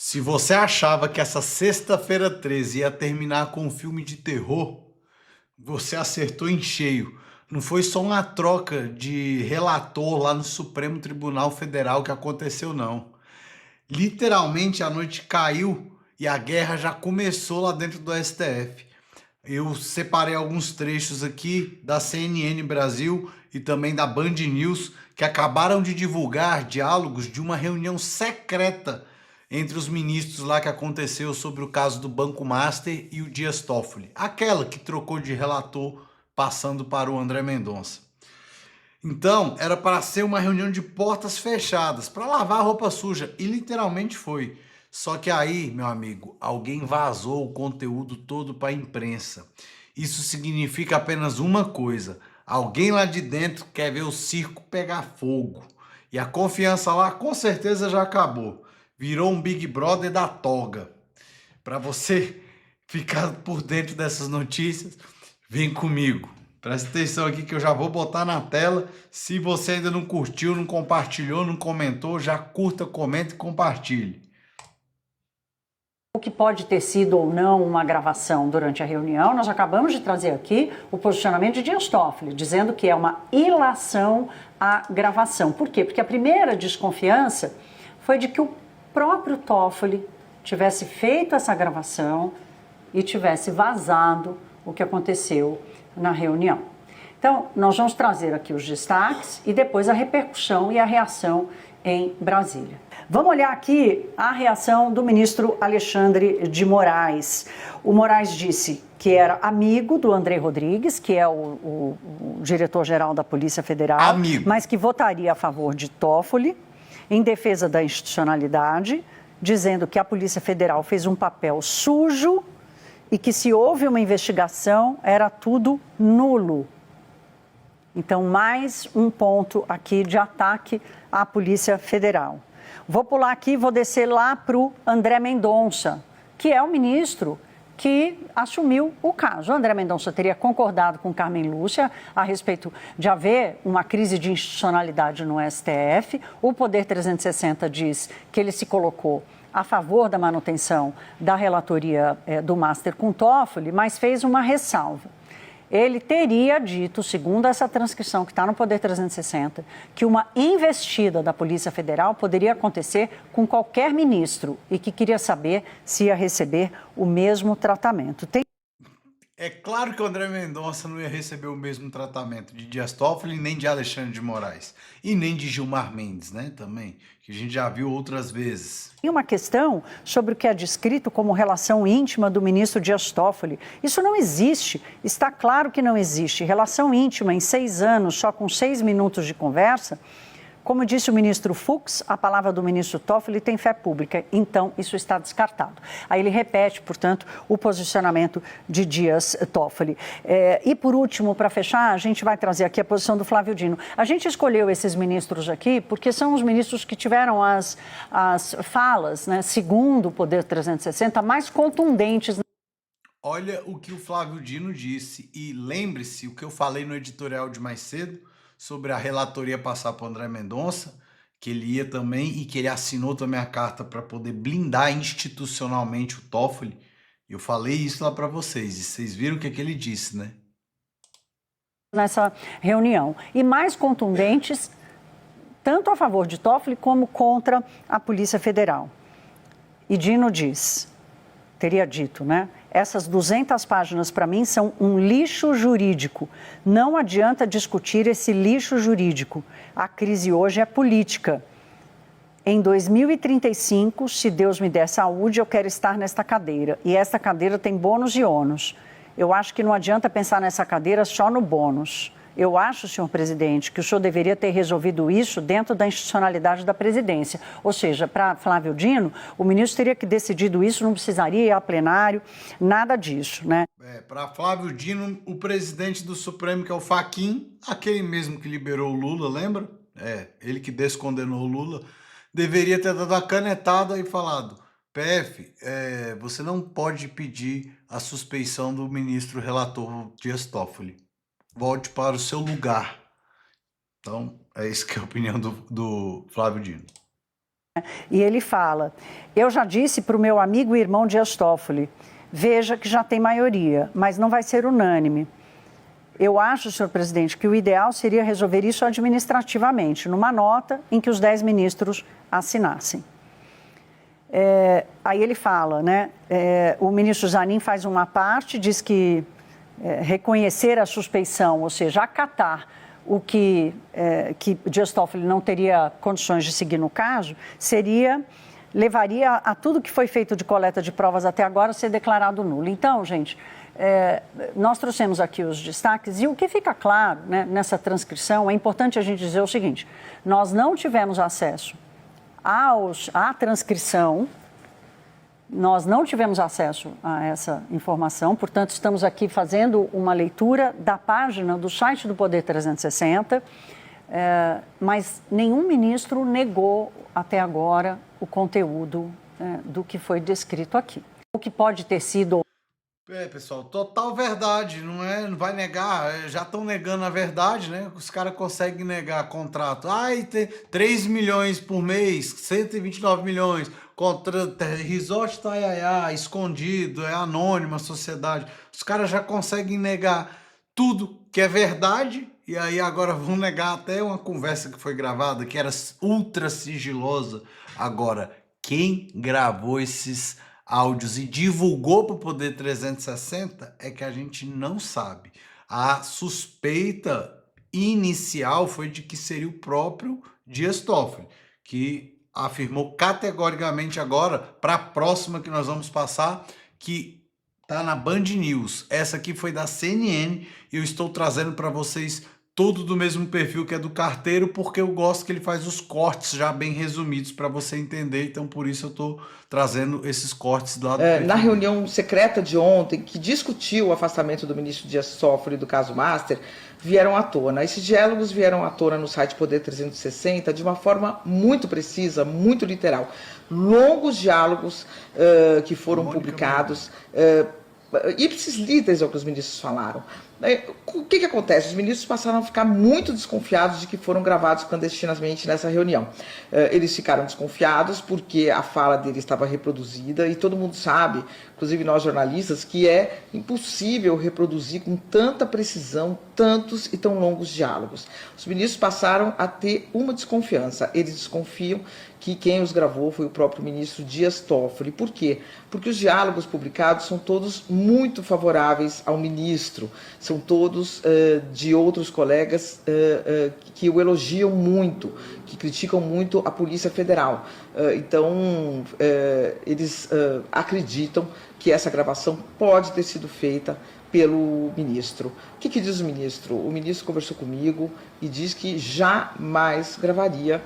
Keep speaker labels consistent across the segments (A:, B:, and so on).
A: Se você achava que essa sexta-feira 13 ia terminar com um filme de terror, você acertou em cheio. Não foi só uma troca de relator lá no Supremo Tribunal Federal que aconteceu, não. Literalmente a noite caiu e a guerra já começou lá dentro do STF. Eu separei alguns trechos aqui da CNN Brasil e também da Band News que acabaram de divulgar diálogos de uma reunião secreta entre os ministros lá que aconteceu sobre o caso do Banco Master e o Dias Toffoli. Aquela que trocou de relator passando para o André Mendonça. Então, era para ser uma reunião de portas fechadas, para lavar a roupa suja, e literalmente foi. Só que aí, meu amigo, alguém vazou o conteúdo todo para a imprensa. Isso significa apenas uma coisa: alguém lá de dentro quer ver o circo pegar fogo. E a confiança lá com certeza já acabou. Virou um Big Brother da toga. Para você ficar por dentro dessas notícias, vem comigo. Presta atenção aqui que eu já vou botar na tela. Se você ainda não curtiu, não compartilhou, não comentou, já curta, comenta e compartilhe.
B: O que pode ter sido ou não uma gravação durante a reunião, nós acabamos de trazer aqui o posicionamento de Dias Toffoli, dizendo que é uma ilação à gravação. Por quê? Porque a primeira desconfiança foi de que o próprio Toffoli tivesse feito essa gravação e tivesse vazado o que aconteceu na reunião. Então, nós vamos trazer aqui os destaques e depois a repercussão e a reação em Brasília. Vamos olhar aqui a reação do ministro Alexandre de Moraes. O Moraes disse que era amigo do André Rodrigues, que é o diretor-geral da Polícia Federal, mas que votaria a favor de Toffoli, em defesa da institucionalidade, dizendo que a Polícia Federal fez um papel sujo e que se houve uma investigação era tudo nulo. Então, mais um ponto aqui de ataque à Polícia Federal. Vou pular aqui e vou descer lá para o André Mendonça, que é o ministro que assumiu o caso. O André Mendonça teria concordado com Carmen Lúcia a respeito de haver uma crise de institucionalidade no STF. O Poder 360 diz que ele se colocou a favor da manutenção da relatoria do Master com Toffoli, mas fez uma ressalva. Ele teria dito, segundo essa transcrição que está no Poder 360, que uma investida da Polícia Federal poderia acontecer com qualquer ministro e que queria saber se ia receber o mesmo tratamento.
A: É claro que o André Mendonça não ia receber o mesmo tratamento de Dias Toffoli, nem de Alexandre de Moraes. E nem de Gilmar Mendes, né, também, que a gente já viu outras vezes.
B: E uma questão sobre o que é descrito como relação íntima do ministro Dias Toffoli. Isso não existe, está claro que não existe. Relação íntima em 6 anos, só com 6 minutos de conversa. Como disse o ministro Fux, a palavra do ministro Toffoli tem fé pública, então isso está descartado. Aí ele repete, portanto, o posicionamento de Dias Toffoli. E por último, para fechar, a gente vai trazer aqui a posição do Flávio Dino. A gente escolheu esses ministros aqui porque são os ministros que tiveram as falas, né, segundo o Poder 360, mais contundentes.
A: Olha o que o Flávio Dino disse e lembre-se o que eu falei no editorial de mais cedo, sobre a relatoria passar para o André Mendonça, que ele ia também e que ele assinou também a carta para poder blindar institucionalmente o Toffoli. Eu falei isso lá para vocês e vocês viram o que ele disse, né?
B: Nessa reunião. E mais contundentes, tanto a favor de Toffoli como contra a Polícia Federal. E Dino diz, teria dito, né? Essas 200 páginas, para mim, são um lixo jurídico. Não adianta discutir esse lixo jurídico. A crise hoje é política. Em 2035, se Deus me der saúde, eu quero estar nesta cadeira. E esta cadeira tem bônus e ônus. Eu acho que não adianta pensar nessa cadeira só no bônus. Eu acho, senhor presidente, que o senhor deveria ter resolvido isso dentro da institucionalidade da presidência. Ou seja, para Flávio Dino, o ministro teria que decidido isso, não precisaria ir a plenário, nada disso, né?
A: Para Flávio Dino, o presidente do Supremo, que é o Fachin, aquele mesmo que liberou o Lula, lembra? Ele que descondenou o Lula, deveria ter dado a canetada e falado: PF, você não pode pedir a suspeição do ministro relator Dias Toffoli. Volte para o seu lugar. Então, é isso que é a opinião do Flávio Dino.
B: E ele fala, eu já disse para o meu amigo e irmão Dias Toffoli, veja que já tem maioria, mas não vai ser unânime. Eu acho, senhor presidente, que o ideal seria resolver isso administrativamente, numa nota em que os 10 ministros assinassem. Aí ele fala, né? O ministro Zanin faz uma parte, diz que reconhecer a suspeição, ou seja, acatar o que Dias Toffoli não teria condições de seguir no caso, levaria a tudo que foi feito de coleta de provas até agora ser declarado nulo. Então, gente, nós trouxemos aqui os destaques e o que fica claro, né, nessa transcrição, é importante a gente dizer o seguinte, nós não tivemos acesso à transcrição, nós não tivemos acesso a essa informação, portanto, estamos aqui fazendo uma leitura da página do site do Poder 360, mas nenhum ministro negou até agora o conteúdo do que foi descrito aqui. O que pode ter sido...
A: Pessoal, total verdade, não vai negar, já estão negando a verdade, né? Os caras conseguem negar contrato. Ai, tem 3 milhões por mês, 129 milhões, resort Taiaiá, escondido, é anônimo a sociedade. Os caras já conseguem negar tudo que é verdade, e aí agora vão negar até uma conversa que foi gravada, que era ultra sigilosa. Agora, quem gravou esses áudios e divulgou para o Poder 360 é que a gente não sabe. A suspeita inicial foi de que seria o próprio Dias Toffoli, que afirmou categoricamente agora, para a próxima que nós vamos passar, que tá na Band News. Essa aqui foi da CNN e eu estou trazendo para vocês tudo do mesmo perfil que é do Carteiro, porque eu gosto que ele faz os cortes já bem resumidos para você entender, então por isso eu estou trazendo esses cortes do lado do perfil.
C: Na reunião secreta de ontem, que discutiu o afastamento do ministro Dias Toffoli do caso Master, vieram à tona. Esses diálogos vieram à tona no site Poder 360 de uma forma muito precisa, muito literal. Longos diálogos que foram publicados, ipsis literis é o que os ministros falaram. O que acontece? Os ministros passaram a ficar muito desconfiados de que foram gravados clandestinamente nessa reunião. Eles ficaram desconfiados porque a fala dele estava reproduzida e todo mundo sabe, inclusive nós jornalistas, que é impossível reproduzir com tanta precisão tantos e tão longos diálogos. Os ministros passaram a ter uma desconfiança. Eles desconfiam que quem os gravou foi o próprio ministro Dias Toffoli. Por quê? Porque os diálogos publicados são todos muito favoráveis ao ministro, são todos de outros colegas que o elogiam muito, que criticam muito a Polícia Federal. Então, eles acreditam que essa gravação pode ter sido feita pelo ministro. O que diz o ministro? O ministro conversou comigo e diz que jamais gravaria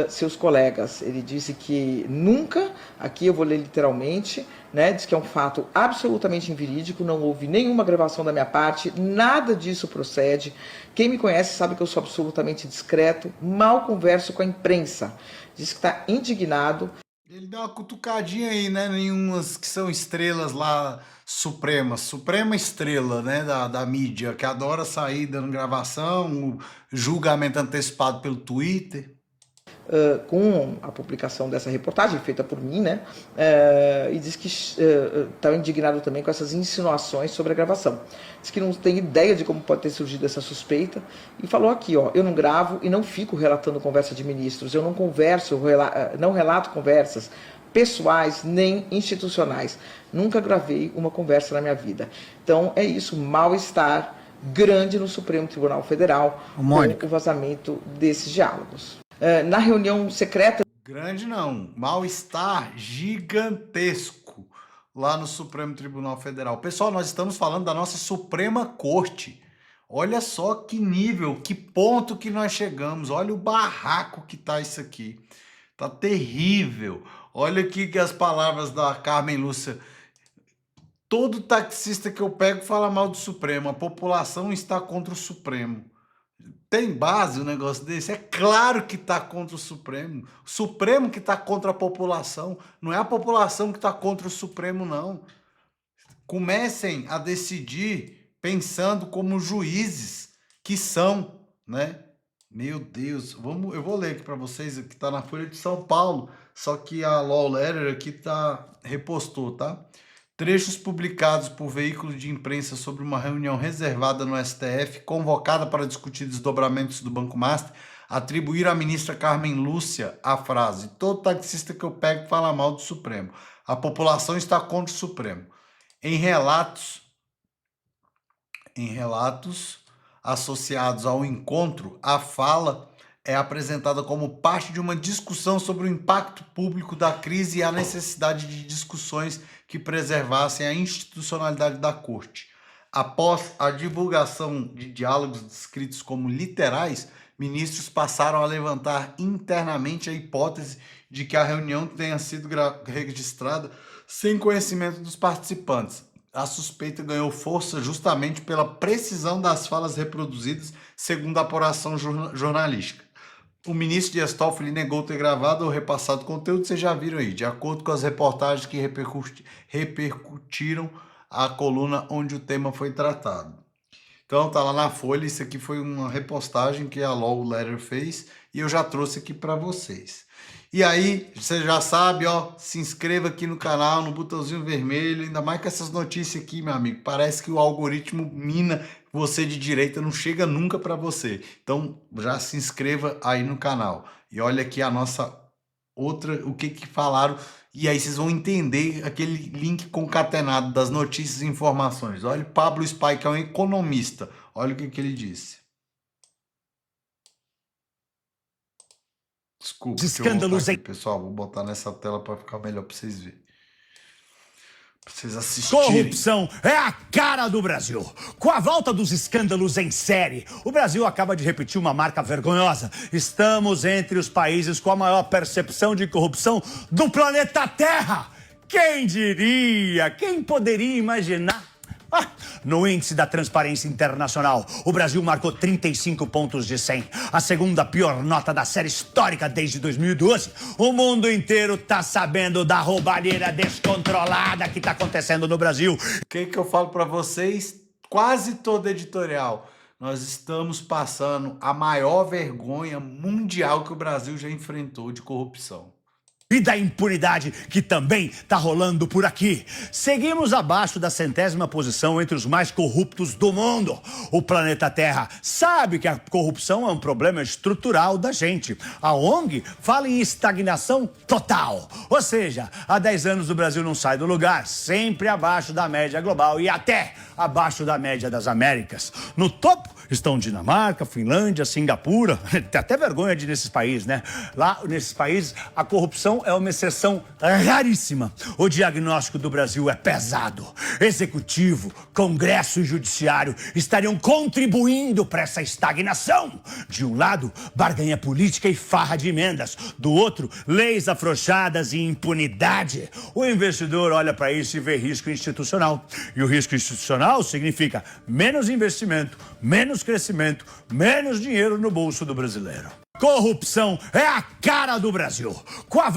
C: seus colegas. Ele disse que nunca, aqui eu vou ler literalmente, né, diz que é um fato absolutamente inverídico, não houve nenhuma gravação da minha parte, nada disso procede. Quem me conhece sabe que eu sou absolutamente discreto, mal converso com a imprensa. Diz que está indignado.
A: Ele deu uma cutucadinha aí, né, em umas que são estrelas lá, suprema estrela, né, da mídia, que adora sair dando gravação, julgamento antecipado pelo Twitter.
C: Com a publicação dessa reportagem feita por mim, né, e diz que está indignado também com essas insinuações sobre a gravação. Diz que não tem ideia de como pode ter surgido essa suspeita e falou aqui, ó, eu não gravo e não fico relatando conversa de ministros, eu não converso, não relato conversas pessoais nem institucionais. Nunca gravei uma conversa na minha vida. Então é isso, mal-estar grande no Supremo Tribunal Federal com o vazamento desses diálogos. Na reunião secreta...
A: Grande não, mal-estar gigantesco lá no Supremo Tribunal Federal. Pessoal, nós estamos falando da nossa Suprema Corte. Olha só que nível, que ponto que nós chegamos. Olha o barraco que tá isso aqui. Tá terrível. Olha aqui que as palavras da Carmen Lúcia. Todo taxista que eu pego fala mal do Supremo. A população está contra o Supremo. Tem base um negócio desse? É claro que está contra o Supremo. O Supremo que está contra a população. Não é a população que está contra o Supremo, não. Comecem a decidir pensando como juízes que são, né? Meu Deus. Eu vou ler aqui para vocês, que está na Folha de São Paulo. só que a Law Letter aqui repostou, tá? Trechos publicados por veículos de imprensa sobre uma reunião reservada no STF, convocada para discutir desdobramentos do Banco Master, atribuíram à ministra Carmen Lúcia a frase: todo taxista que eu pego fala mal do Supremo. A população está contra o Supremo. Em relatos associados ao encontro, a fala é apresentada como parte de uma discussão sobre o impacto público da crise e a necessidade de discussões que preservassem a institucionalidade da Corte. Após a divulgação de diálogos descritos como literais, ministros passaram a levantar internamente a hipótese de que a reunião tenha sido registrada sem conhecimento dos participantes. A suspeita ganhou força justamente pela precisão das falas reproduzidas, segundo a apuração jornalística. O ministro Dias Toffoli negou ter gravado ou repassado conteúdo, vocês já viram aí, de acordo com as reportagens que repercutiram a coluna onde o tema foi tratado. Então tá lá na Folha, isso aqui foi uma repostagem que a Law Letter fez e eu já trouxe aqui para vocês. E aí, você já sabe, ó, se inscreva aqui no canal, no botãozinho vermelho, ainda mais com essas notícias aqui, meu amigo. Parece que o algoritmo mina você de direita, não chega nunca para você. Então, já se inscreva aí no canal. E olha aqui a nossa outra, o que falaram, e aí vocês vão entender aquele link concatenado das notícias e informações. Olha o Pablo Spy, que é um economista. Olha o que ele disse. Desculpa,
D: escândalos
A: aqui, pessoal, vou botar nessa tela para ficar melhor para vocês verem. Pra vocês assistirem.
D: Corrupção é a cara do Brasil. Com a volta dos escândalos em série, o Brasil acaba de repetir uma marca vergonhosa. Estamos entre os países com a maior percepção de corrupção do planeta Terra. Quem diria? Quem poderia imaginar? No índice da Transparência Internacional, o Brasil marcou 35 pontos de 100, a segunda pior nota da série histórica desde 2012. O mundo inteiro tá sabendo da roubalheira descontrolada que tá acontecendo no Brasil.
A: O que eu falo para vocês? Quase todo editorial. Nós estamos passando a maior vergonha mundial que o Brasil já enfrentou de corrupção.
D: E da impunidade que também tá rolando por aqui. Seguimos abaixo da 100ª posição entre os mais corruptos do mundo. O planeta Terra sabe que a corrupção é um problema estrutural da gente. A ONG fala em estagnação total. Ou seja, há 10 anos o Brasil não sai do lugar, sempre abaixo da média global e até abaixo da média das Américas. No topo estão Dinamarca, Finlândia, Singapura. Tem até vergonha de ir nesses países, né? Lá, nesses países, a corrupção é uma exceção raríssima. O diagnóstico do Brasil é pesado. Executivo, Congresso e Judiciário estariam contribuindo para essa estagnação. De um lado, barganha política e farra de emendas. Do outro, leis afrouxadas e impunidade. O investidor olha para isso e vê risco institucional. E o risco institucional significa menos investimento, menos crescimento, menos dinheiro no bolso do brasileiro. Corrupção é a cara do Brasil. Com a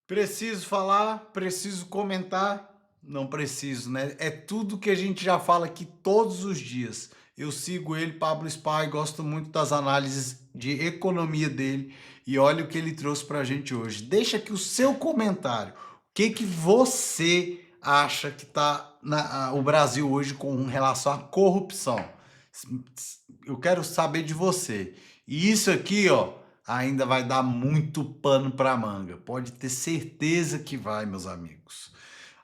A: Preciso falar, preciso comentar, não preciso, né? É tudo que a gente já fala aqui todos os dias. Eu sigo ele, Pablo Spy, gosto muito das análises de economia dele e olha o que ele trouxe pra gente hoje. Deixa aqui o seu comentário. O que você acha que tá o Brasil hoje com relação à corrupção? Eu quero saber de você. E isso aqui, ó, ainda vai dar muito pano para manga. Pode ter certeza que vai, meus amigos.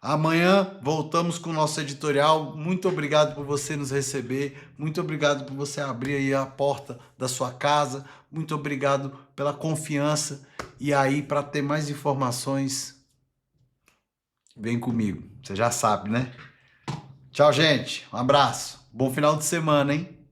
A: Amanhã voltamos com o nosso editorial. Muito obrigado por você nos receber. Muito obrigado por você abrir aí a porta da sua casa. Muito obrigado pela confiança. E aí, para ter mais informações, vem comigo. Você já sabe, né? Tchau, gente. Um abraço. Bom final de semana, hein?